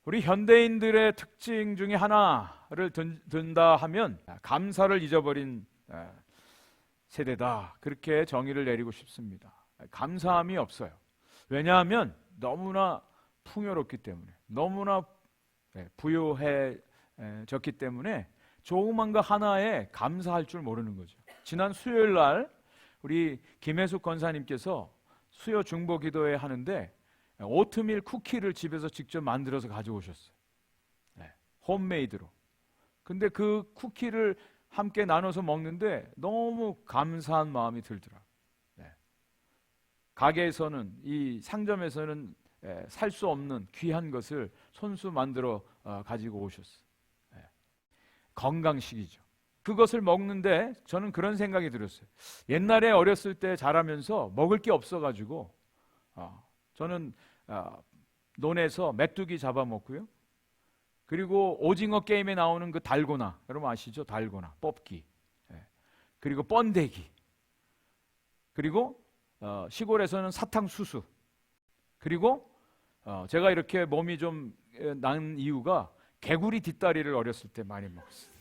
우리 현대인들의 특징 중에 하나를 든다 하면 감사를 잊어버린 세대다, 그렇게 정의를 내리고 싶습니다. 감사함이 없어요. 왜냐하면 너무나 풍요롭기 때문에, 너무나 부유해졌기 때문에 조그만 거 하나에 감사할 줄 모르는 거죠. 지난 수요일 날 우리 김혜숙 권사님께서 수요 중보 기도회 하는데 오트밀 쿠키를 집에서 직접 만들어서 가져오셨어요. 홈메이드로. 근데 그 쿠키를 함께 나눠서 먹는데 너무 감사한 마음이 들더라고요. 가게에서는, 이 상점에서는 살 수 없는 귀한 것을 손수 만들어 가지고 오셨어요. 건강식이죠. 그것을 먹는데 저는 그런 생각이 들었어요. 옛날에 어렸을 때 자라면서 먹을 게 없어가지고 저는 논에서 메뚜기 잡아먹고요. 그리고 오징어 게임에 나오는 그 달고나, 여러분 아시죠? 달고나, 뽑기, 그리고 번데기, 그리고 시골에서는 사탕수수, 그리고 제가 이렇게 몸이 좀 난 이유가 개구리 뒷다리를 어렸을 때 많이 먹었어요.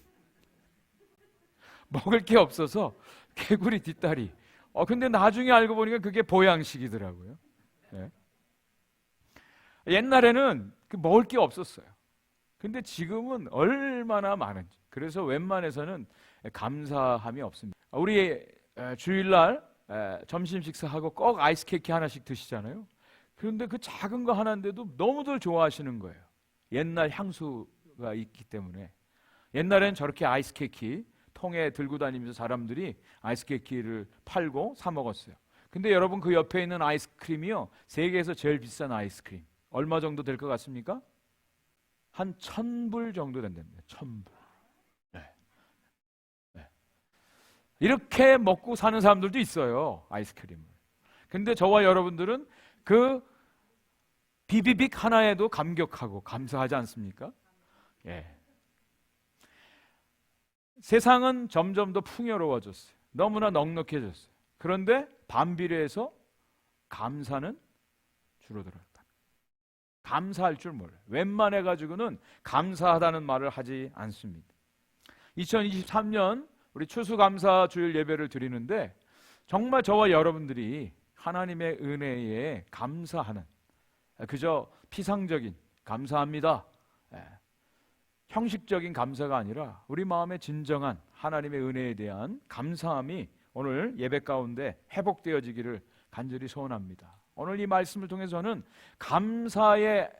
먹을 게 없어서 개구리 뒷다리. 근데 나중에 알고 보니까 그게 보양식이더라고요. 옛날에는 먹을 게 없었어요. 근데 지금은 얼마나 많은지. 그래서 웬만해서는 감사함이 없습니다. 우리 주일날 점심 식사하고 꼭 아이스 케이크 하나씩 드시잖아요. 그런데 그 작은 거 하나인데도 너무들 좋아하시는 거예요. 옛날 향수가 있기 때문에. 옛날엔 저렇게 아이스 케이크 통에 들고 다니면서 사람들이 아이스 케이크를 팔고 사 먹었어요. 근데 여러분, 그 옆에 있는 아이스크림이요, 세계에서 제일 비싼 아이스크림. 얼마 정도 될 것 같습니까? 한 1,000불 정도 된답니다. 1,000불. 이렇게 먹고 사는 사람들도 있어요, 아이스크림을. 근데 저와 여러분들은 그 비비빅 하나에도 감격하고 감사하지 않습니까? 세상은 점점 더 풍요로워졌어요. 너무나 넉넉해졌어요. 그런데 반비례해서 감사는 줄어들었다. 감사할 줄 몰라요. 웬만해가지고는 감사하다는 말을 하지 않습니다. 2023년 우리 추수감사 주일 예배를 드리는데 정말 저와 여러분들이 하나님의 은혜에 감사하는, 그저 피상적인 감사합니다, 형식적인 감사가 아니라 우리 마음의 진정한 하나님의 은혜에 대한 감사함이 오늘 예배 가운데 회복되어지기를 간절히 소원합니다. 오늘 이 말씀을 통해서 저는 감사의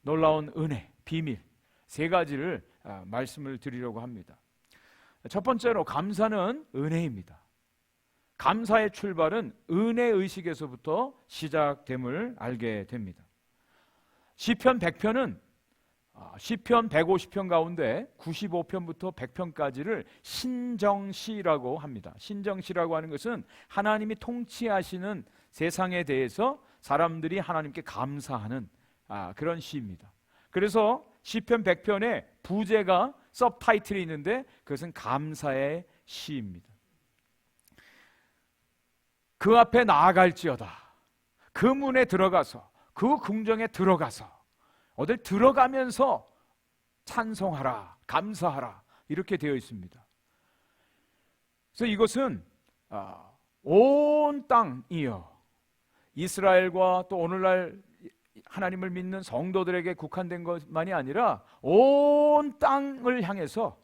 놀라운 은혜, 비밀 세 가지를 말씀을 드리려고 합니다. 첫 번째로, 감사는 은혜입니다. 감사의 출발은 은혜의식에서부터 시작됨을 알게 됩니다. 시편 100편은 시편 150편 가운데 95편부터 100편까지를 신정시라고 합니다. 신정시라고 하는 것은 하나님이 통치하시는 세상에 대해서 사람들이 하나님께 감사하는 그런 시입니다. 그래서 시편 100편에 부제가 서브타이틀이 있는데 그것은 감사의 시입니다. 그 앞에 나아갈지어다. 그 문에 들어가서, 그 궁정에 들어가서, 어딜 들어가면서 찬송하라, 감사하라, 이렇게 되어 있습니다. 그래서 이것은 온 땅이요, 이스라엘과 또 오늘날 하나님을 믿는 성도들에게 국한된 것만이 아니라 온 땅을 향해서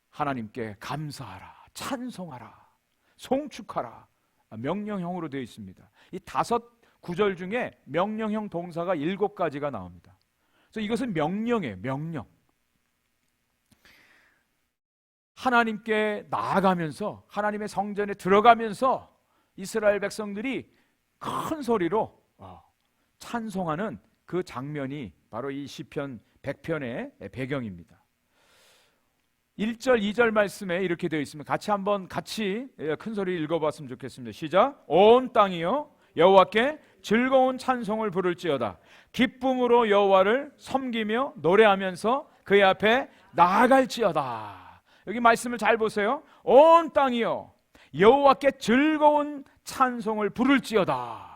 하나님께 감사하라, 찬송하라, 송축하라, 명령형으로 되어 있습니다. 이 5구절 중에 명령형 동사가 7가지가 나옵니다. 그래서 이것은 명령이에요. 명령. 하나님께 나아가면서, 하나님의 성전에 들어가면서 이스라엘 백성들이 큰 소리로 찬송하는 그 장면이 바로 이 시편 100편의 배경입니다. 1절, 2절 말씀에 이렇게 되어 있으면 같이 큰 소리 읽어봤으면 좋겠습니다. 시작. 온 땅이여 여호와께 즐거운 찬송을 부를지어다. 기쁨으로 여호와를 섬기며 노래하면서 그의 앞에 나아갈지어다. 여기 말씀을 잘 보세요. 온 땅이여 여호와께 즐거운 찬송을 부를지어다.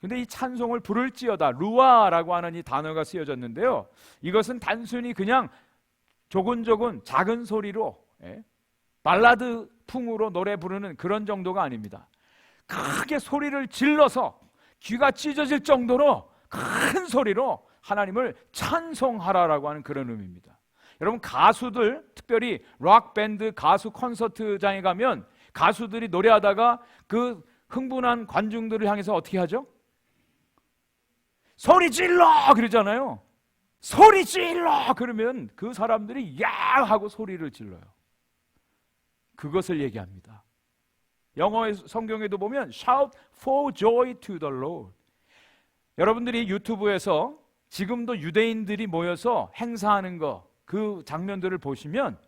근데 이 찬송을 부를지어다, 루아라고 하는 이 단어가 쓰여졌는데요, 이것은 단순히 그냥 조근조근 작은 소리로 발라드 풍으로 노래 부르는 그런 정도가 아닙니다. 크게 소리를 질러서 귀가 찢어질 정도로 큰 소리로 하나님을 찬송하라라고 하는 그런 의미입니다. 여러분, 가수들, 특별히 락밴드 가수 콘서트장에 가면 가수들이 노래하다가 그 흥분한 관중들을 향해서 어떻게 하죠? 소리 질러! 그러잖아요. 소리 질러! 그러면 그 사람들이 야! 하고 소리를 질러요. 그것을 얘기합니다. 영어의 성경에도 보면 Shout for joy to the Lord. 여러분들이 유튜브에서 지금도 유대인들이 모여서 행사하는 그 장면들을 보시면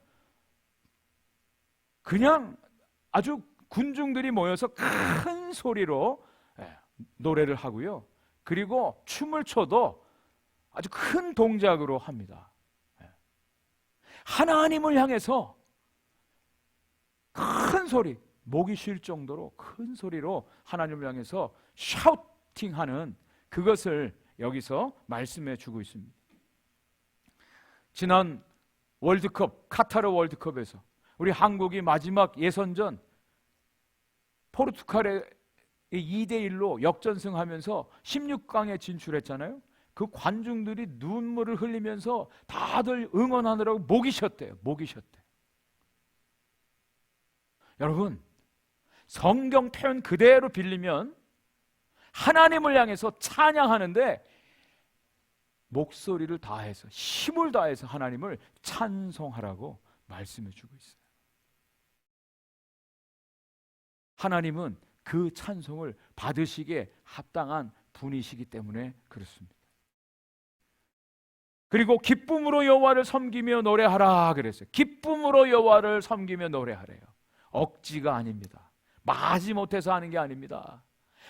그냥 아주 군중들이 모여서 큰 소리로 노래를 하고요, 그리고 춤을 춰도 아주 큰 동작으로 합니다. 하나님을 향해서 큰 소리, 목이 쉴 정도로 큰 소리로 하나님을 향해서 샤우팅하는 그것을 여기서 말씀해 주고 있습니다. 지난 월드컵, 카타르 월드컵에서 우리 한국이 마지막 예선전 포르투갈에 2대1로 역전승하면서 16강에 진출했잖아요. 그 관중들이 눈물을 흘리면서 다들 응원하느라고 목이 쉬었대요. 목이 쉬었대. 여러분, 성경 표현 그대로 빌리면 하나님을 향해서 찬양하는데 목소리를 다해서, 힘을 다해서 하나님을 찬송하라고 말씀해 주고 있어요. 하나님은 그 찬송을 받으시기에 합당한 분이시기 때문에 그렇습니다. 그리고 기쁨으로 여호와를 섬기며 노래하라 그랬어요. 기쁨으로 여호와를 섬기며 노래하래요. 억지가 아닙니다. 마지못해서 하는 게 아닙니다.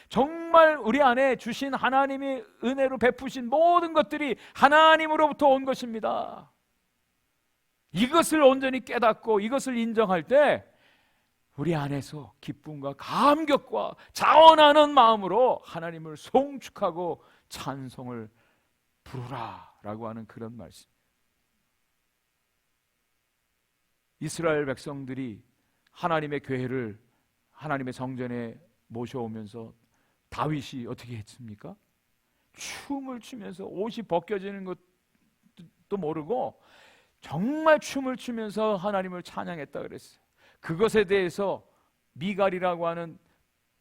정말 우리 안에 주신 하나님이 은혜로 베푸신 모든 것들이 하나님으로부터 온 것입니다. 이것을 온전히 깨닫고 이것을 인정할 때 우리 안에서 기쁨과 감격과 자원하는 마음으로 하나님을 송축하고 찬송을 부르라 라고 하는 그런 말씀. 이스라엘 백성들이 하나님의 교회를 하나님의 성전에 모셔오면서 다윗이 어떻게 했습니까? 춤을 추면서 옷이 벗겨지는 것도 모르고 정말 춤을 추면서 하나님을 찬양했다 그랬어요. 그것에 대해서 미갈이라고 하는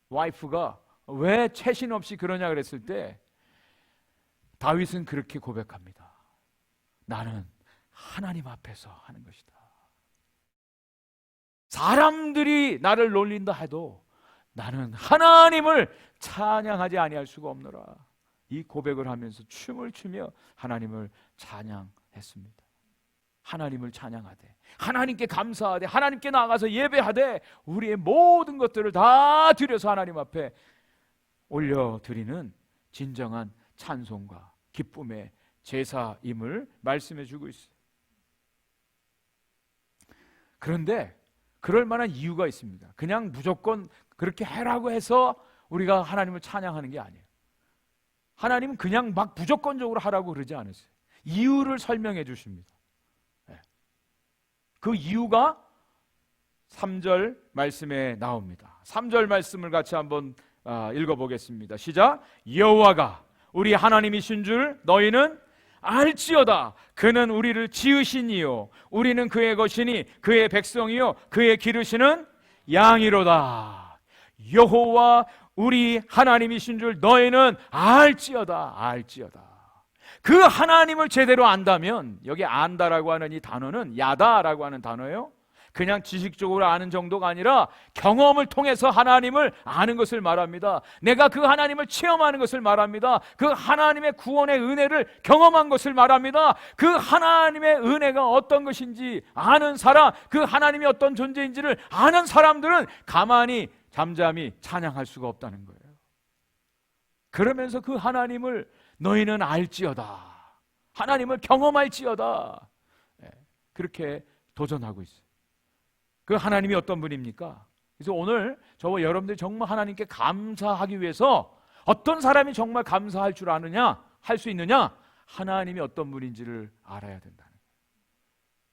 와이프가 왜 채신 없이 그러냐 그랬을 때 다윗은 그렇게 고백합니다. 나는 하나님 앞에서 하는 것이다. 사람들이 나를 놀린다 해도 나는 하나님을 찬양하지 아니할 수가 없노라. 이 고백을 하면서 춤을 추며 하나님을 찬양했습니다. 하나님을 찬양하되, 하나님께 감사하되, 하나님께 나아가서 예배하되, 우리의 모든 것들을 다 드려서 하나님 앞에 올려드리는 진정한 찬송과 기쁨의 제사임을 말씀해 주고 있어요. 그런데 그럴 만한 이유가 있습니다. 그냥 무조건 그렇게 해라고 해서 우리가 하나님을 찬양하는 게 아니에요. 하나님은 그냥 막 무조건적으로 하라고 그러지 않으세요. 이유를 설명해 주십니다. 그 이유가 3절 말씀에 나옵니다. 3절 말씀을 같이 한번 읽어보겠습니다. 시작. 여호와가 우리 하나님이신 줄 너희는 알지어다. 그는 우리를 지으신 이요 우리는 그의 것이니 그의 백성이요 그의 기르시는 양이로다. 여호와 우리 하나님이신 줄 너희는 알지어다. 알지어다. 그 하나님을 제대로 안다면, 여기 안다라고 하는 이 단어는 야다라고 하는 단어예요. 그냥 지식적으로 아는 정도가 아니라 경험을 통해서 하나님을 아는 것을 말합니다. 내가 그 하나님을 체험하는 것을 말합니다. 그 하나님의 구원의 은혜를 경험한 것을 말합니다. 그 하나님의 은혜가 어떤 것인지 아는 사람, 그 하나님이 어떤 존재인지를 아는 사람들은 가만히 잠잠히 찬양할 수가 없다는 거예요. 그러면서 그 하나님을 너희는 알지어다, 하나님을 경험할지어다, 그렇게 도전하고 있어요. 그 하나님이 어떤 분입니까? 그래서 오늘 저와 여러분들이 정말 하나님께 감사하기 위해서 어떤 사람이 정말 감사할 줄 아느냐, 할 수 있느냐? 하나님이 어떤 분인지를 알아야 된다는 거예요.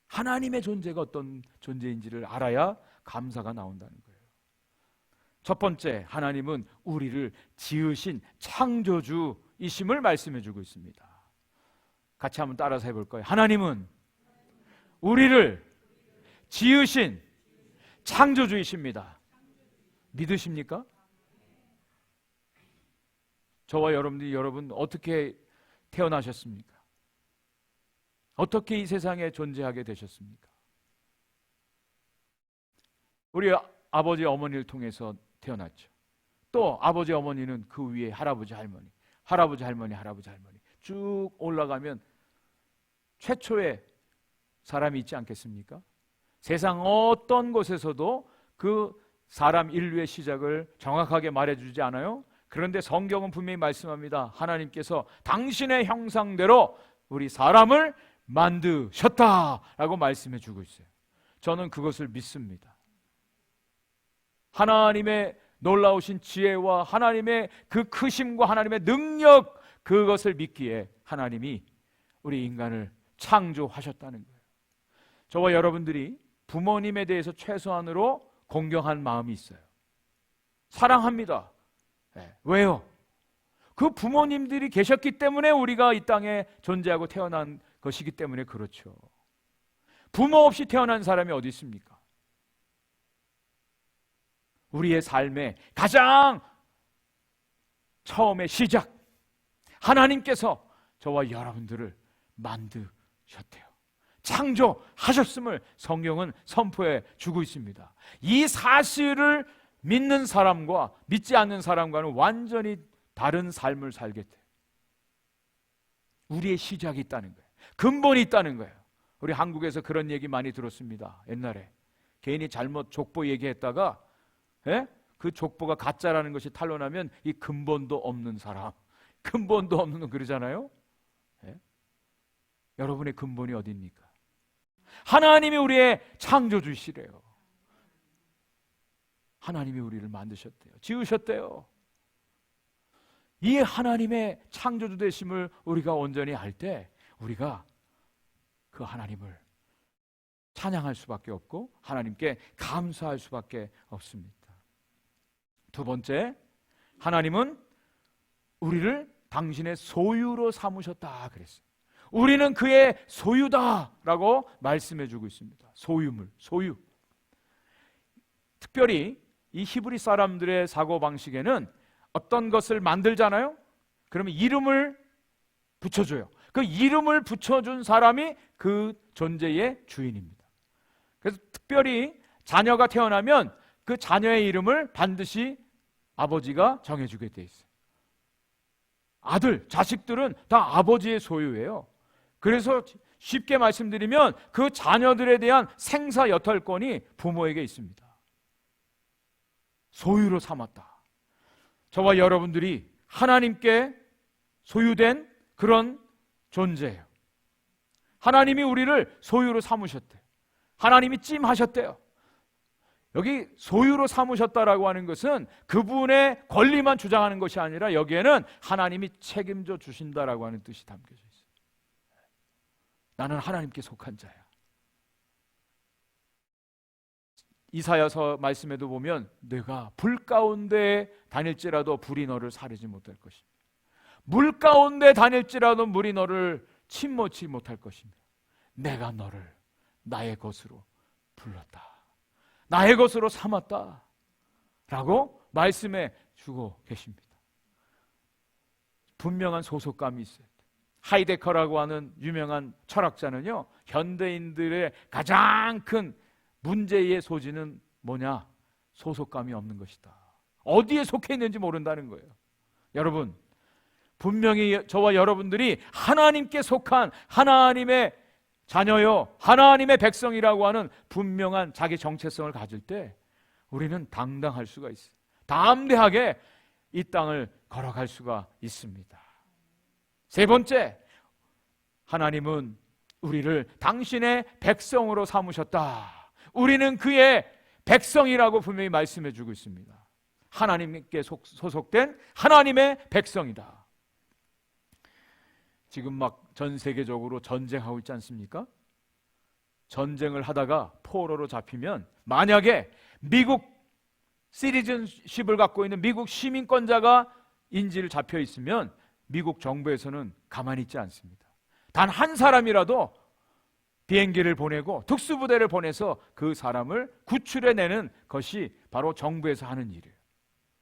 하나님의 존재가 어떤 존재인지를 알아야 감사가 나온다는 거예요. 첫 번째, 하나님은 우리를 지으신 창조주이심을 말씀해 주고 있습니다. 같이 한번 따라서 해볼 거예요. 하나님은 우리를 지으신 창조주이십니다. 믿으십니까? 저와 여러분들이 여러분 어떻게 태어나셨습니까? 어떻게 이 세상에 존재하게 되셨습니까? 우리 아버지 어머니를 통해서 태어났죠. 또 아버지 어머니는 그 위에 할아버지 할머니, 할아버지 할머니, 할아버지 할머니 쭉 올라가면 최초의 사람이 있지 않겠습니까? 세상 어떤 곳에서도 그 사람 인류의 시작을 정확하게 말해주지 않아요? 그런데 성경은 분명히 말씀합니다. 하나님께서 당신의 형상대로 우리 사람을 만드셨다라고 말씀해 주고 있어요. 저는 그것을 믿습니다. 하나님의 놀라우신 지혜와 하나님의 그 크심과 하나님의 능력, 그것을 믿기에 하나님이 우리 인간을 창조하셨다는 거예요. 저와 여러분들이 부모님에 대해서 최소한으로 공경한 마음이 있어요. 사랑합니다. 네. 왜요? 그 부모님들이 계셨기 때문에 우리가 이 땅에 존재하고 태어난 것이기 때문에 그렇죠. 부모 없이 태어난 사람이 어디 있습니까? 우리의 삶의 가장 처음의 시작, 하나님께서 저와 여러분들을 만드셨대요. 창조하셨음을 성경은 선포해 주고 있습니다. 이 사실을 믿는 사람과 믿지 않는 사람과는 완전히 다른 삶을 살게 돼요. 우리의 시작이 있다는 거예요. 근본이 있다는 거예요. 우리 한국에서 그런 얘기 많이 들었습니다. 옛날에 괜히 잘못 족보 얘기했다가 그 족보가 가짜라는 것이 탄로나면 이 근본도 없는 사람, 근본도 없는 거 그러잖아요. 여러분의 근본이 어디입니까? 하나님이 우리의 창조주시래요. 하나님이 우리를 만드셨대요. 지으셨대요. 이 하나님의 창조주 되심을 우리가 온전히 알 때 우리가 그 하나님을 찬양할 수밖에 없고 하나님께 감사할 수밖에 없습니다. 두 번째, 하나님은 우리를 당신의 소유로 삼으셨다 그랬어요. 우리는 그의 소유다라고 말씀해 주고 있습니다. 소유물, 소유. 특별히 이 히브리 사람들의 사고방식에는 어떤 것을 만들잖아요? 그러면 이름을 붙여줘요. 그 이름을 붙여준 사람이 그 존재의 주인입니다. 그래서 특별히 자녀가 태어나면 그 자녀의 이름을 반드시 아버지가 정해주게 돼 있어요. 아들, 자식들은 다 아버지의 소유예요. 그래서 쉽게 말씀드리면 그 자녀들에 대한 생사 여탈권이 부모에게 있습니다. 소유로 삼았다. 저와 여러분들이 하나님께 소유된 그런 존재예요. 하나님이 우리를 소유로 삼으셨대요. 하나님이 찜하셨대요. 여기 소유로 삼으셨다라고 하는 것은 그분의 권리만 주장하는 것이 아니라 여기에는 하나님이 책임져 주신다라고 하는 뜻이 담겨져 있어요. 나는 하나님께 속한 자야. 이사야서 말씀에도 보면 내가 불 가운데 다닐지라도 불이 너를 사르지 못할 것이며 물 가운데 다닐지라도 물이 너를 침몰치 못할 것이며 내가 너를 나의 것으로 불렀다. 나의 것으로 삼았다 라고 말씀해 주고 계십니다. 분명한 소속감이 있어요. 하이데커라고 하는 유명한 철학자는요, 현대인들의 가장 큰 문제의 소지는 뭐냐? 소속감이 없는 것이다. 어디에 속해 있는지 모른다는 거예요. 여러분, 분명히 저와 여러분들이 하나님께 속한 하나님의 자녀요, 하나님의 백성이라고 하는 분명한 자기 정체성을 가질 때 우리는 당당할 수가 있어요. 담대하게 이 땅을 걸어갈 수가 있습니다. 세 번째, 하나님은 우리를 당신의 백성으로 삼으셨다. 우리는 그의 백성이라고 분명히 말씀해 주고 있습니다. 하나님께 소속된 하나님의 백성이다. 지금 막 전 세계적으로 전쟁하고 있지 않습니까? 전쟁을 하다가 포로로 잡히면 만약에 미국 시티즌십을 갖고 있는 미국 시민권자가 인질 잡혀 있으면 미국 정부에서는 가만히 있지 않습니다. 단 한 사람이라도 비행기를 보내고 특수부대를 보내서 그 사람을 구출해내는 것이 바로 정부에서 하는 일이에요.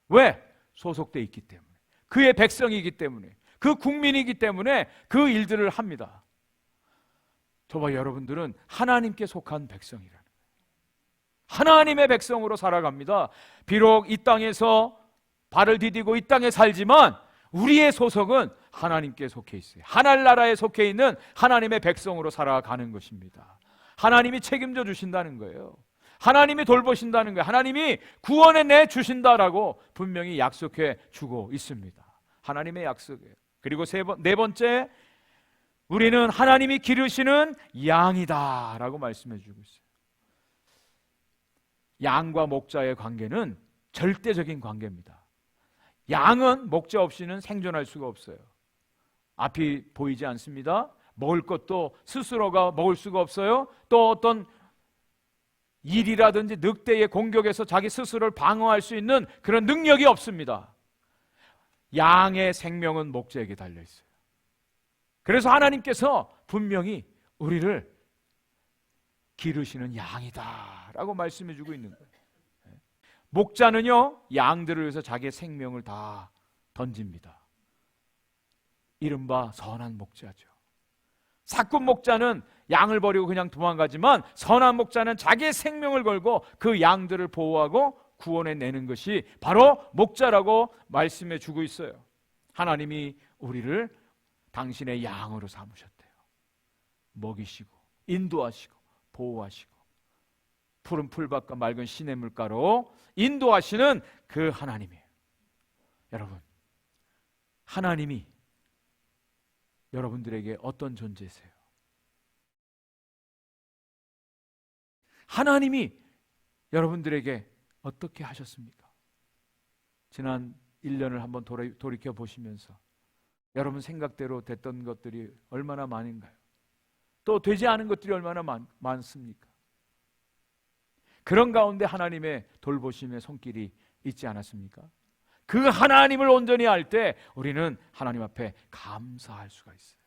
왜? 소속돼 있기 때문에, 그의 백성이기 때문에, 그 국민이기 때문에 그 일들을 합니다. 저와 여러분들은 하나님께 속한 백성이라는 거예요. 하나님의 백성으로 살아갑니다. 비록 이 땅에서 발을 디디고 이 땅에 살지만 우리의 소속은 하나님께 속해 있어요. 하늘나라에 속해 있는 하나님의 백성으로 살아가는 것입니다. 하나님이 책임져 주신다는 거예요. 하나님이 돌보신다는 거예요. 하나님이 구원해 내 주신다라고 분명히 약속해 주고 있습니다. 하나님의 약속이에요. 그리고 네 번째, 우리는 하나님이 기르시는 양이다 라고 말씀해 주고 있어요. 양과 목자의 관계는 절대적인 관계입니다. 양은 목자 없이는 생존할 수가 없어요. 앞이 보이지 않습니다. 먹을 것도 스스로가 먹을 수가 없어요. 또 어떤 일이라든지 늑대의 공격에서 자기 스스로를 방어할 수 있는 그런 능력이 없습니다. 양의 생명은 목자에게 달려 있어요. 그래서 하나님께서 분명히 우리를 기르시는 양이다 라고 말씀해 주고 있는 거예요. 목자는요, 양들을 위해서 자기의 생명을 다 던집니다. 이른바 선한 목자죠. 사꾼 목자는 양을 버리고 그냥 도망가지만 선한 목자는 자기의 생명을 걸고 그 양들을 보호하고 구원해 내는 것이 바로 목자라고 말씀해 주고 있어요. 하나님이 우리를 당신의 양으로 삼으셨대요. 먹이시고 인도하시고 보호하시고 푸른 풀밭과 맑은 시냇물가로 인도하시는 그 하나님이에요. 여러분, 하나님이 여러분들에게 어떤 존재세요? 하나님이 여러분들에게 어떻게 하셨습니까? 지난 1년을 한번 돌이켜 보시면서 여러분 생각대로 됐던 것들이 얼마나 많은가요? 또 되지 않은 것들이 얼마나 많습니까? 그런 가운데 하나님의 돌보심의 손길이 있지 않았습니까? 그 하나님을 온전히 알 때 우리는 하나님 앞에 감사할 수가 있어요.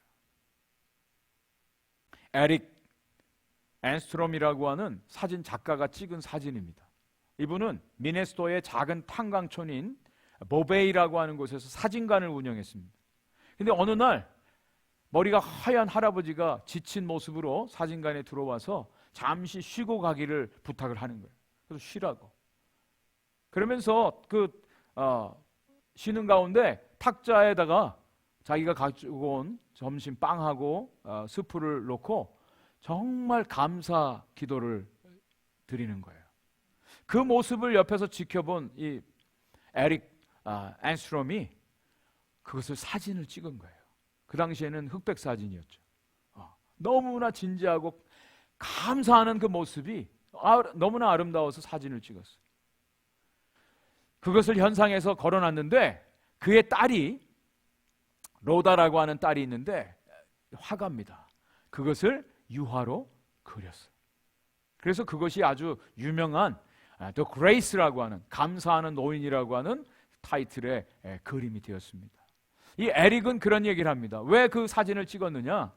에릭 앤스트롬이라고 하는 사진 작가가 찍은 사진입니다. 이분은 미네소타의 작은 탄광촌인 모베이라고 하는 곳에서 사진관을 운영했습니다. 근데 어느 날 머리가 하얀 할아버지가 지친 모습으로 사진관에 들어와서 잠시 쉬고 가기를 부탁을 하는 거예요. 그래서 쉬라고. 그러면서 쉬는 가운데 탁자에다가 자기가 가지고 온 점심 빵하고 스프를 놓고 정말 감사 기도를 드리는 거예요. 그 모습을 옆에서 지켜본 이 에릭 앤스트롬이 그것을 사진을 찍은 거예요. 그 당시에는 흑백 사진이었죠. 너무나 진지하고 감사하는 그 모습이 너무나 아름다워서 사진을 찍었어요. 그것을 현상에서 걸어놨는데 그의 딸이 로다라고 하는 딸이 있는데 화가입니다. 그것을 유화로 그렸어요. 그래서 그것이 아주 유명한 The Grace라고 하는 감사하는 노인이라고 하는 타이틀의 그림이 되었습니다. 이 에릭은 그런 얘기를 합니다. 왜 그 사진을 찍었느냐?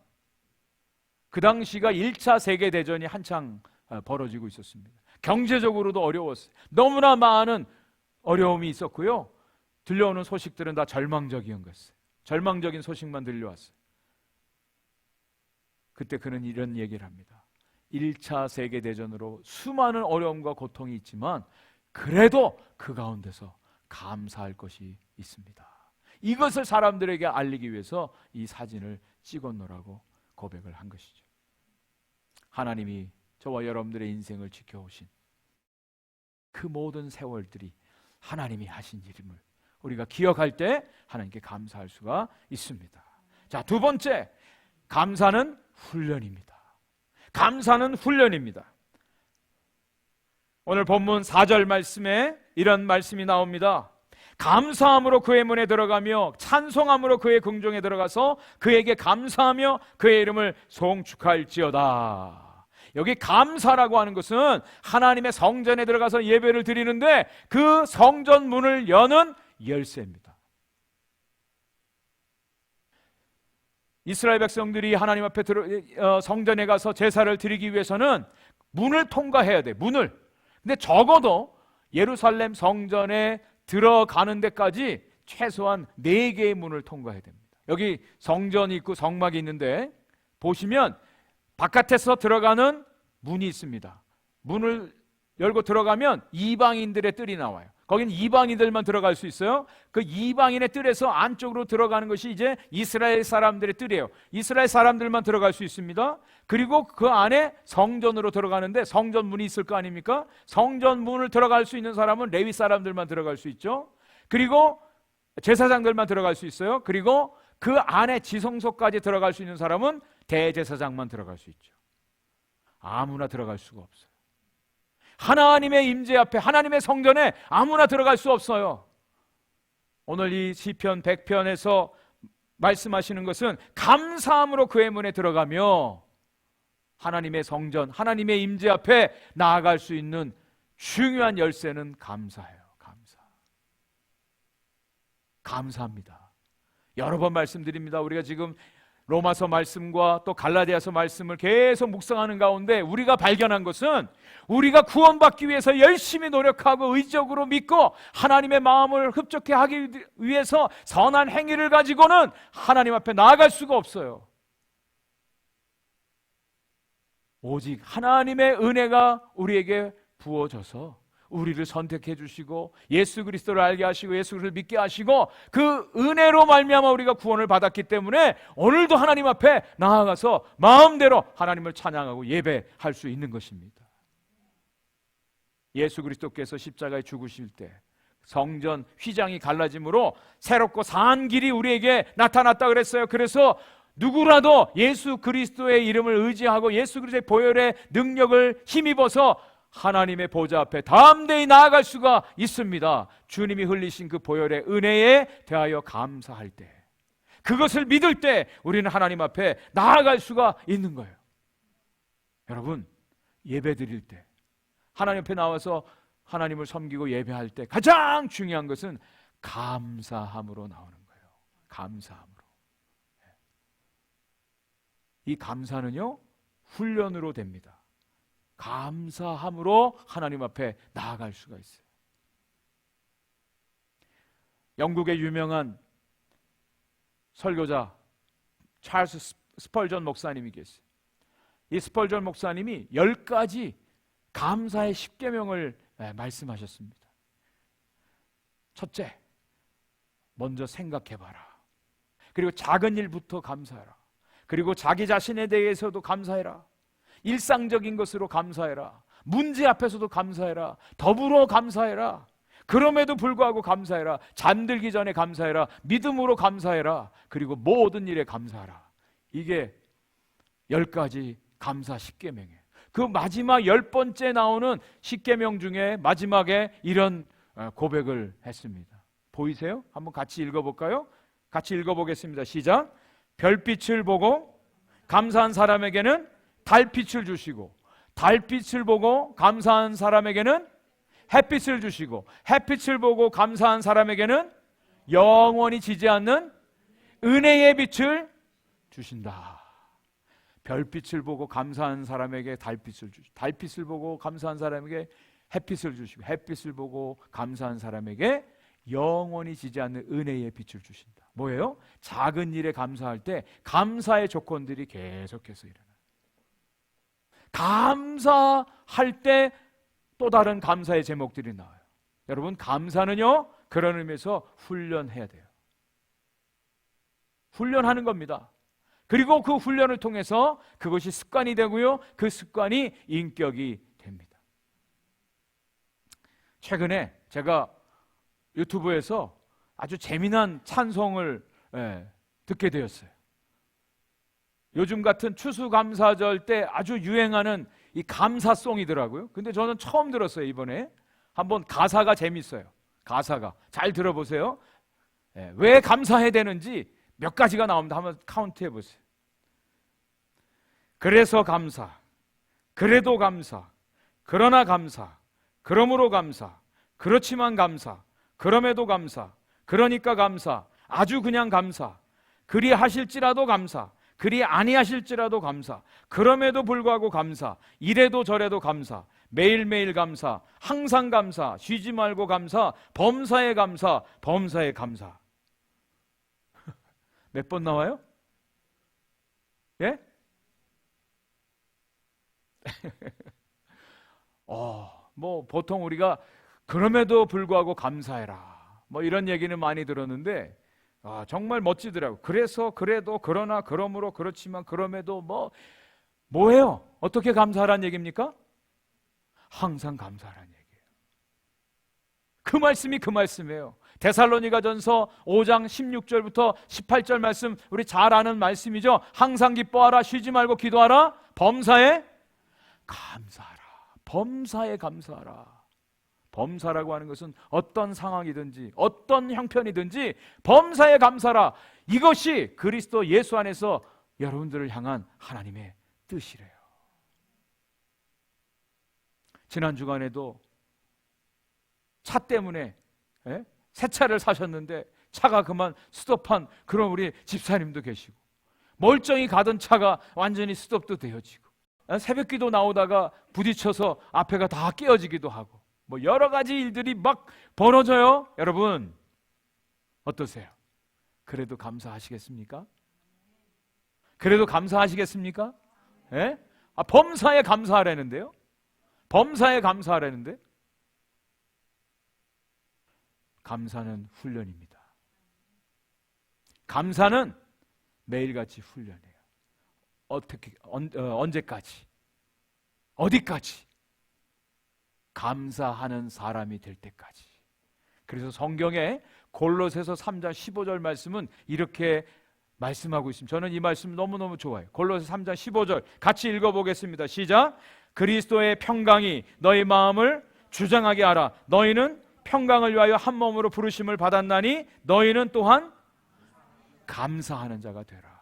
그 당시가 1차 세계대전이 한창 벌어지고 있었습니다. 경제적으로도 어려웠어요. 너무나 많은 어려움이 있었고요. 들려오는 소식들은 다 절망적인 것이었어요. 절망적인 소식만 들려왔어요. 그때 그는 이런 얘기를 합니다. 1차 세계대전으로 수많은 어려움과 고통이 있지만 그래도 그 가운데서 감사할 것이 있습니다. 이것을 사람들에게 알리기 위해서 이 사진을 찍었노라고 고백을 한 것이죠. 하나님이 저와 여러분들의 인생을 지켜오신 그 모든 세월들이 하나님이 하신 일임을 우리가 기억할 때 하나님께 감사할 수가 있습니다. 자, 두 번째, 감사는 훈련입니다. 감사는 훈련입니다. 오늘 본문 4절 말씀에 이런 말씀이 나옵니다. 감사함으로 그의 문에 들어가며 찬송함으로 그의 궁정에 들어가서 그에게 감사하며 그의 이름을 송축할지어다. 여기 감사라고 하는 것은 하나님의 성전에 들어가서 예배를 드리는데 그 성전 문을 여는 열쇠입니다. 이스라엘 백성들이 하나님 앞에 성전에 가서 제사를 드리기 위해서는 문을 통과해야 돼. 문을. 근데 적어도 예루살렘 성전에 들어가는 데까지 최소한 4개의 문을 통과해야 됩니다. 여기 성전이 있고 성막이 있는데 보시면 바깥에서 들어가는 문이 있습니다. 문을 열고 들어가면 이방인들의 뜰이 나와요. 거긴 이방인들만 들어갈 수 있어요. 그 이방인의 뜰에서 안쪽으로 들어가는 것이 이제 이스라엘 사람들의 뜰이에요. 이스라엘 사람들만 들어갈 수 있습니다. 그리고 그 안에 성전으로 들어가는데 성전 문이 있을 거 아닙니까? 성전 문을 들어갈 수 있는 사람은 레위 사람들만 들어갈 수 있죠. 그리고 제사장들만 들어갈 수 있어요. 그리고 그 안에 지성소까지 들어갈 수 있는 사람은 대제사장만 들어갈 수 있죠. 아무나 들어갈 수가 없어요. 하나님의 임재 앞에, 하나님의 성전에 아무나 들어갈 수 없어요. 오늘 이 시편 100편에서 말씀하시는 것은 감사함으로 그의 문에 들어가며 하나님의 성전, 하나님의 임재 앞에 나아갈 수 있는 중요한 열쇠는 감사예요. 감사합니다. 여러 번 말씀드립니다. 우리가 지금 로마서 말씀과 또 갈라디아서 말씀을 계속 묵상하는 가운데 우리가 발견한 것은 우리가 구원받기 위해서 열심히 노력하고 의적으로 믿고 하나님의 마음을 흡족해 하기 위해서 선한 행위를 가지고는 하나님 앞에 나아갈 수가 없어요. 오직 하나님의 은혜가 우리에게 부어져서 우리를 선택해 주시고 예수 그리스도를 알게 하시고 예수 그리스도를 믿게 하시고 그 은혜로 말미암아 우리가 구원을 받았기 때문에 오늘도 하나님 앞에 나아가서 마음대로 하나님을 찬양하고 예배할 수 있는 것입니다. 예수 그리스도께서 십자가에 죽으실 때 성전 휘장이 갈라짐으로 새롭고 산 길이 우리에게 나타났다 그랬어요. 그래서 누구라도 예수 그리스도의 이름을 의지하고 예수 그리스도의 보혈의 능력을 힘입어서 하나님의 보좌 앞에 담대히 나아갈 수가 있습니다. 주님이 흘리신 그 보혈의 은혜에 대하여 감사할 때, 그것을 믿을 때 우리는 하나님 앞에 나아갈 수가 있는 거예요. 여러분, 예배 드릴 때, 하나님 앞에 나와서 하나님을 섬기고 예배할 때 가장 중요한 것은 감사함으로 나오는 거예요. 감사함으로. 이 감사는요, 훈련으로 됩니다. 감사함으로 하나님 앞에 나아갈 수가 있어요. 영국의 유명한 설교자 찰스 스펄전 목사님이 계세요. 이 스펄전 목사님이 10가지 감사의 10계명을 말씀하셨습니다. 첫째, 먼저 생각해봐라. 그리고 작은 일부터 감사해라. 그리고 자기 자신에 대해서도 감사해라. 일상적인 것으로 감사해라. 문제 앞에서도 감사해라. 더불어 감사해라. 그럼에도 불구하고 감사해라. 잠들기 전에 감사해라. 믿음으로 감사해라. 그리고 모든 일에 감사하라. 이게 10가지 감사 10계명이에요. 그 마지막 10번째 나오는 10계명 중에 마지막에 이런 고백을 했습니다. 보이세요? 한번 같이 읽어볼까요? 같이 읽어보겠습니다. 시작. 별빛을 보고 감사한 사람에게는 달빛을 주시고, 달빛을 보고 감사한 사람에게는 햇빛을 주시고, 햇빛을 보고 감사한 사람에게는 영원히 지지 않는 은혜의 빛을 주신다. 별빛을 보고 감사한 사람에게 달빛을 주시고, 달빛을 보고 감사한 사람에게 햇빛을 주시고, 햇빛을 보고 감사한 사람에게 영원히 지지 않는 은혜의 빛을 주신다. 뭐예요? 작은 일에 감사할 때 감사의 조건들이 계속해서 일어나요. 감사할 때 또 다른 감사의 제목들이 나와요. 여러분, 감사는요, 그런 의미에서 훈련해야 돼요. 훈련하는 겁니다. 그리고 그 훈련을 통해서 그것이 습관이 되고요, 그 습관이 인격이 됩니다. 최근에 제가 유튜브에서 아주 재미난 찬송을 듣게 되었어요. 요즘 같은 추수감사절 때 아주 유행하는 이 감사송이더라고요. 근데 저는 처음 들었어요. 이번에 한번 가사가 재밌어요. 가사가 잘 들어보세요. 왜 감사해야 되는지 몇 가지가 나옵니다. 한번 카운트 해보세요. 그래서 감사, 그래도 감사, 그러나 감사, 그러므로 감사, 그렇지만 감사, 그럼에도 감사, 그러니까 감사, 아주 그냥 감사, 그리 하실지라도 감사, 그리 아니하실지라도 감사, 그럼에도 불구하고 감사, 이래도 저래도 감사, 매일매일 감사, 항상 감사, 쉬지 말고 감사, 범사에 감사, 범사에 감사. 몇 번 나와요? 예? 뭐 보통 우리가 그럼에도 불구하고 감사해라 뭐 이런 얘기는 많이 들었는데 정말 멋지더라고요. 그래서 그래도 그러나 그러므로 그렇지만 그럼에도 뭐예요? 어떻게 감사하라는 얘기입니까? 항상 감사하라는 얘기예요. 그 말씀이 그 말씀이에요. 데살로니가전서 5장 16절부터 18절 말씀 우리 잘 아는 말씀이죠. 항상 기뻐하라, 쉬지 말고 기도하라, 범사에 감사하라. 범사에 감사하라. 범사라고 하는 것은 어떤 상황이든지 어떤 형편이든지 범사에 감사하라. 이것이 그리스도 예수 안에서 여러분들을 향한 하나님의 뜻이래요. 지난 주간에도 차 때문에 새 차를 사셨는데 차가 그만 스톱한 그런 우리 집사님도 계시고, 멀쩡히 가던 차가 완전히 스톱도 되어지고, 새벽 기도 나오다가 부딪혀서 앞에가 다 깨어지기도 하고, 여러 가지 일들이 막 벌어져요. 여러분 어떠세요? 그래도 감사하시겠습니까? 그래도 감사하시겠습니까? 예? 범사에 감사하라는데요. 범사에 감사하라는데. 감사는 훈련입니다. 감사는 매일같이 훈련해요. 어떻게 언제까지? 어디까지? 감사하는 사람이 될 때까지. 그래서 성경에 골로새서 3장 15절 말씀은 이렇게 말씀하고 있습니다. 저는 이 말씀 너무너무 좋아요. 골로새 3장 15절 같이 읽어보겠습니다. 시작. 그리스도의 평강이 너희 마음을 주장하게 하라. 너희는 평강을 위하여 한 몸으로 부르심을 받았나니 너희는 또한 감사하는 자가 되라.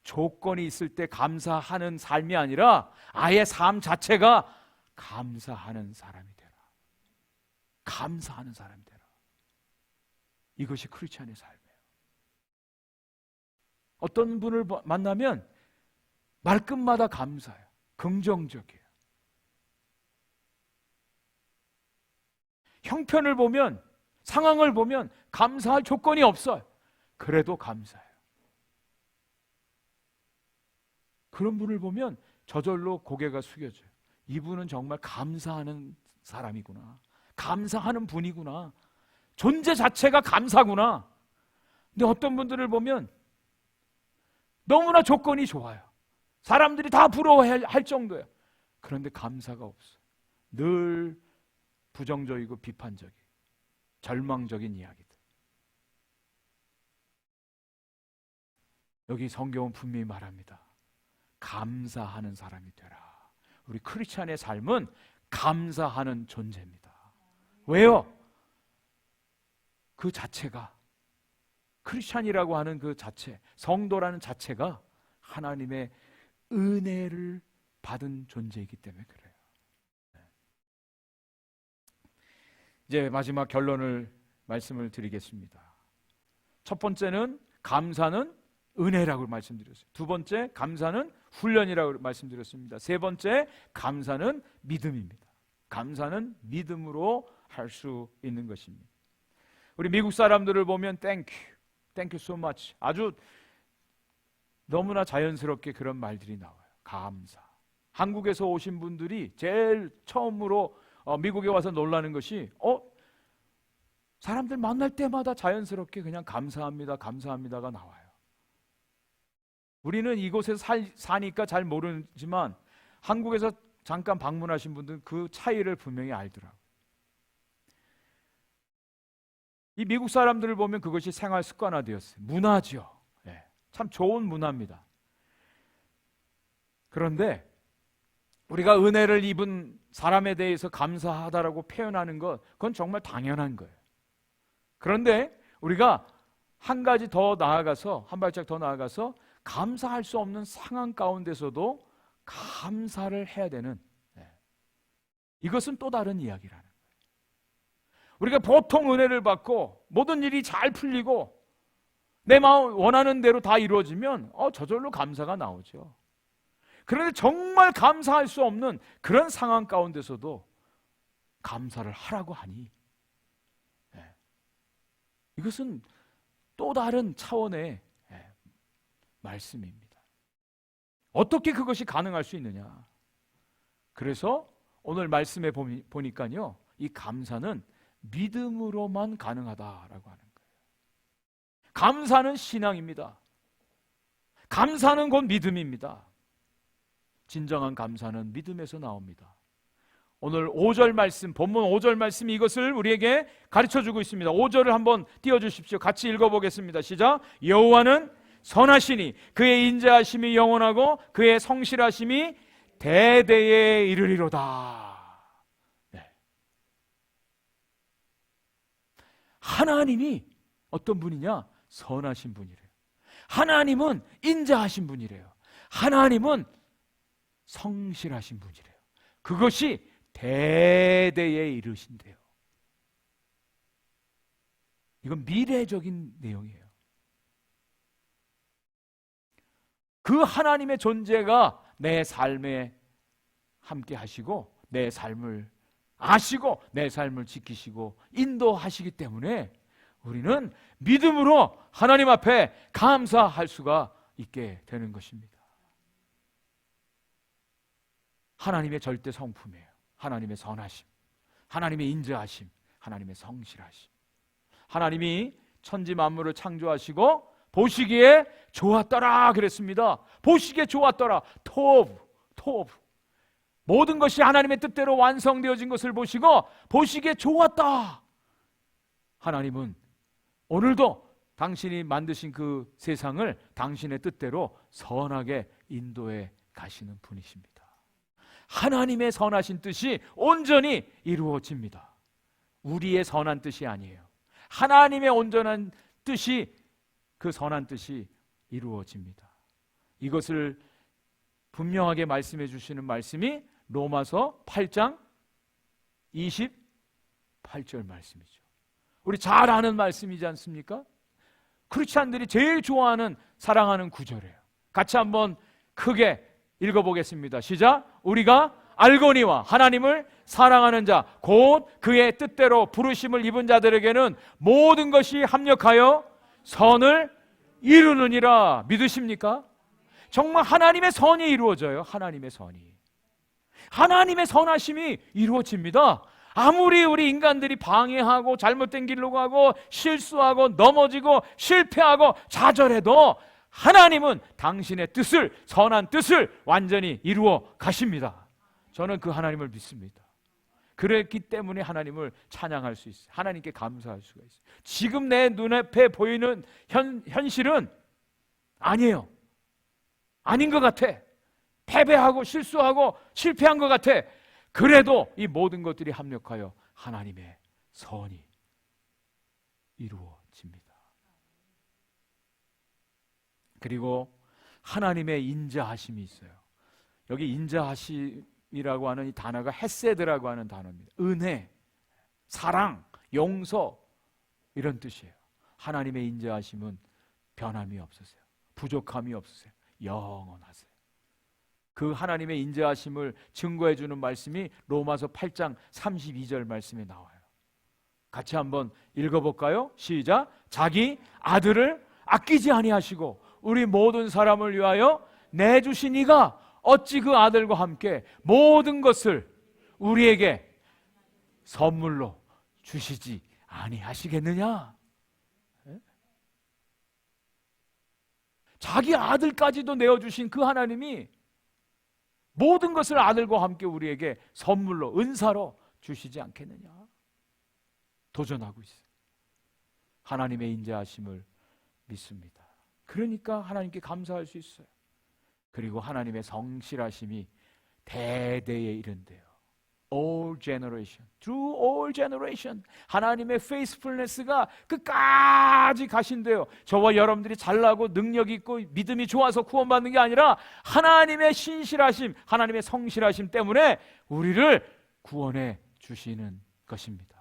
조건이 있을 때 감사하는 삶이 아니라 아예 삶 자체가 감사하는 사람이 되라. 감사하는 사람이 되라. 이것이 크리스찬의 삶이에요. 어떤 분을 만나면 말끝마다 감사해요. 긍정적이에요. 형편을 보면, 상황을 보면 감사할 조건이 없어요. 그래도 감사해요. 그런 분을 보면 저절로 고개가 숙여져요. 이분은 정말 감사하는 사람이구나. 감사하는 분이구나. 존재 자체가 감사구나. 근데 어떤 분들을 보면 너무나 조건이 좋아요. 사람들이 다 부러워할 정도예요. 그런데 감사가 없어요. 늘 부정적이고 비판적인, 절망적인 이야기들. 여기 성경은 분명히 말합니다. 감사하는 사람이 되라. 우리 크리스찬의 삶은 감사하는 존재입니다. 왜요? 그 자체가, 크리스찬이라고 하는 그 자체, 성도라는 자체가 하나님의 은혜를 받은 존재이기 때문에 그래요. 이제 마지막 결론을 말씀을 드리겠습니다. 첫 번째는 감사는 은혜라고 말씀드렸어요. 두 번째, 감사는 훈련이라고 말씀드렸습니다. 세 번째, 감사는 믿음입니다. 감사는 믿음으로 할 수 있는 것입니다. 우리 미국 사람들을 보면 땡큐, 땡큐 so much, 아주 너무나 자연스럽게 그런 말들이 나와요. 감사. 한국에서 오신 분들이 제일 처음으로 미국에 와서 놀라는 것이 사람들 만날 때마다 자연스럽게 그냥 감사합니다, 감사합니다가 나와요. 우리는 이곳에서 사니까 잘 모르지만 한국에서 잠깐 방문하신 분들은 그 차이를 분명히 알더라고요. 이 미국 사람들을 보면 그것이 생활 습관화되었어요. 문화죠. 참 좋은 문화입니다. 그런데 우리가 은혜를 입은 사람에 대해서 감사하다라고 표현하는 것, 그건 정말 당연한 거예요. 그런데 우리가 한 가지 더 나아가서, 한 발짝 더 나아가서 감사할 수 없는 상황 가운데서도 감사를 해야 되는, 이것은 또 다른 이야기라는 거예요. 우리가 보통 은혜를 받고 모든 일이 잘 풀리고 내 마음 원하는 대로 다 이루어지면 저절로 감사가 나오죠. 그런데 정말 감사할 수 없는 그런 상황 가운데서도 감사를 하라고 하니, 이것은 또 다른 차원의 말씀입니다. 어떻게 그것이 가능할 수 있느냐? 그래서 오늘 말씀에 보니까요, 이 감사는 믿음으로만 가능하다라고 하는 거예요. 감사는 신앙입니다. 감사는 곧 믿음입니다. 진정한 감사는 믿음에서 나옵니다. 오늘 5절 말씀, 본문 5절 말씀이 이것을 우리에게 가르쳐주고 있습니다. 5절을 한번 띄워주십시오. 같이 읽어보겠습니다. 시작. 여호와는 선하시니 그의 인자하심이 영원하고 그의 성실하심이 대대에 이르리로다. 네. 하나님이 어떤 분이냐? 선하신 분이래요. 하나님은 인자하신 분이래요. 하나님은 성실하신 분이래요. 그것이 대대에 이르신대요. 이건 미래적인 내용이에요. 그 하나님의 존재가 내 삶에 함께 하시고 내 삶을 아시고 내 삶을 지키시고 인도하시기 때문에 우리는 믿음으로 하나님 앞에 감사할 수가 있게 되는 것입니다. 하나님의 절대 성품이에요. 하나님의 선하심, 하나님의 인자하심, 하나님의 성실하심. 하나님이 천지 만물을 창조하시고 보시기에 좋았더라 그랬습니다. 보시기에 좋았더라. 토브. 모든 것이 하나님의 뜻대로 완성되어진 것을 보시고 보시기에 좋았다. 하나님은 오늘도 당신이 만드신 그 세상을 당신의 뜻대로 선하게 인도해 가시는 분이십니다. 하나님의 선하신 뜻이 온전히 이루어집니다. 우리의 선한 뜻이 아니에요. 하나님의 온전한 뜻이, 그 선한 뜻이 이루어집니다. 이것을 분명하게 말씀해 주시는 말씀이 로마서 8장 28절 말씀이죠. 우리 잘 아는 말씀이지 않습니까? 크리스찬들이 제일 좋아하는, 사랑하는 구절이에요. 같이 한번 크게 읽어보겠습니다. 시작. 우리가 알거니와 하나님을 사랑하는 자 곧 그의 뜻대로 부르심을 입은 자들에게는 모든 것이 합력하여 선을 이루느니라. 믿으십니까? 정말 하나님의 선이 이루어져요. 하나님의 선이, 하나님의 선하심이 이루어집니다. 아무리 우리 인간들이 방해하고 잘못된 길로 가고 실수하고 넘어지고 실패하고 좌절해도 하나님은 당신의 뜻을, 선한 뜻을 완전히 이루어 가십니다. 저는 그 하나님을 믿습니다. 그랬기 때문에 하나님을 찬양할 수 있어요. 하나님께 감사할 수가 있어요. 지금 내 눈앞에 보이는 현실은 아니에요. 아닌 것 같아. 패배하고 실수하고 실패한 것 같아. 그래도 이 모든 것들이 합력하여 하나님의 선이 이루어집니다. 그리고 하나님의 인자하심이 있어요. 여기 인자하심이라고 하는 이 단어가 헤세드라고 하는 단어입니다. 은혜, 사랑, 용서, 이런 뜻이에요. 하나님의 인자하심은 변함이 없으세요. 부족함이 없으세요. 영원하세요. 그 하나님의 인자하심을 증거해 주는 말씀이 로마서 8장 32절 말씀에 나와요. 같이 한번 읽어볼까요? 시작. 자기 아들을 아끼지 아니하시고 우리 모든 사람을 위하여 내주신 이가 어찌 그 아들과 함께 모든 것을 우리에게 선물로 주시지 아니하시겠느냐? 자기 아들까지도 내어주신 그 하나님이 모든 것을 아들과 함께 우리에게 선물로, 은사로 주시지 않겠느냐? 도전하고 있어요. 하나님의 인자하심을 믿습니다. 그러니까 하나님께 감사할 수 있어요. 그리고 하나님의 성실하심이 대대에 이른대요. All generation, through all generation. 하나님의 faithfulness가 끝까지 가신대요. 저와 여러분들이 잘나고 능력 있고 믿음이 좋아서 구원받는 게 아니라 하나님의 신실하심, 하나님의 성실하심 때문에 우리를 구원해 주시는 것입니다.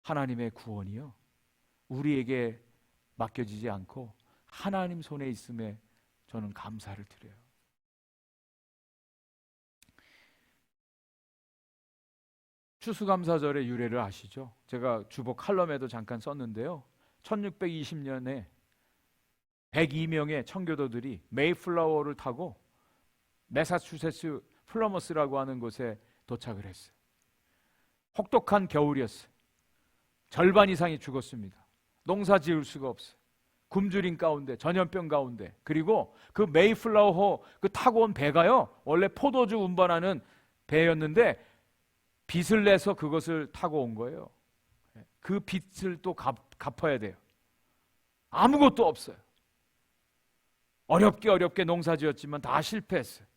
하나님의 구원이요, 우리에게 맡겨지지 않고 하나님 손에 있음에 저는 감사를 드려요. 추수감사절의 유래를 아시죠? 제가 주보 칼럼에도 잠깐 썼는데요. 1620년에 102명의 청교도들이 메이플라워를 타고 매사추세츠 플러머스라고 하는 곳에 도착을 했어요. 혹독한 겨울이었어요. 절반 이상이 죽었습니다. 농사 지을 수가 없어요. 굶주림 가운데, 전염병 가운데, 그리고 그 메이플라워 그 타고 온 배가요, 원래 포도주 운반하는 배였는데 빚을 내서 그것을 타고 온 거예요. 그 빚을 또 갚아야 돼요. 아무것도 없어요. 어렵게 농사 지었지만 다 실패했어요.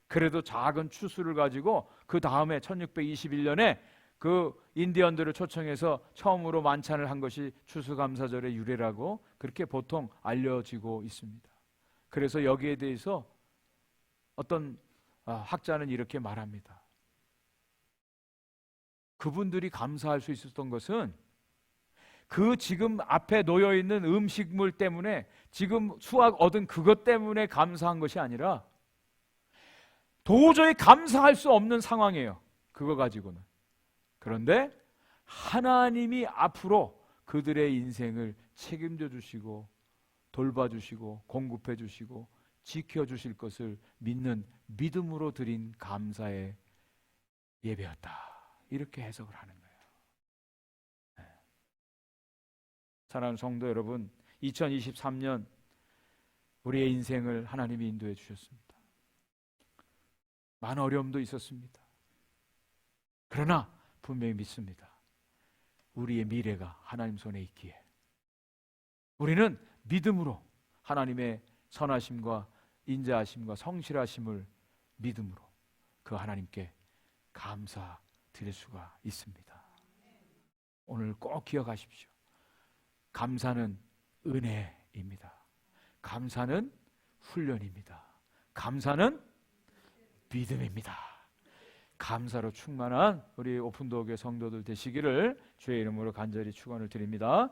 그래도 작은 추수를 가지고 그 다음에 1621년에 그 인디언들을 초청해서 처음으로 만찬을 한 것이 추수감사절의 유래라고 그렇게 보통 알려지고 있습니다. 그래서 여기에 대해서 어떤 학자는 이렇게 말합니다. 그분들이 감사할 수 있었던 것은 그 지금 앞에 놓여 있는 음식물 때문에, 지금 수확 얻은 그것 때문에 감사한 것이 아니라 도저히 감사할 수 없는 상황이에요. 그거 가지고는. 그런데 하나님이 앞으로 그들의 인생을 책임져 주시고 돌봐주시고 공급해 주시고 지켜주실 것을 믿는 믿음으로 드린 감사의 예배였다, 이렇게 해석을 하는 거예요. 네. 사랑하는 성도 여러분, 2023년 우리의 인생을 하나님이 인도해 주셨습니다. 많은 어려움도 있었습니다. 그러나 분명히 믿습니다. 우리의 미래가 하나님 손에 있기에 우리는 믿음으로 하나님의 선하심과 인자하심과 성실하심을 믿음으로 그 하나님께 감사 드릴 수가 있습니다. 오늘 꼭 기억하십시오. 감사는 은혜입니다. 감사는 훈련입니다. 감사는 믿음입니다. 감사로 충만한 우리 오픈도어 교회 성도들 되시기를 주의 이름으로 간절히 축원을 드립니다.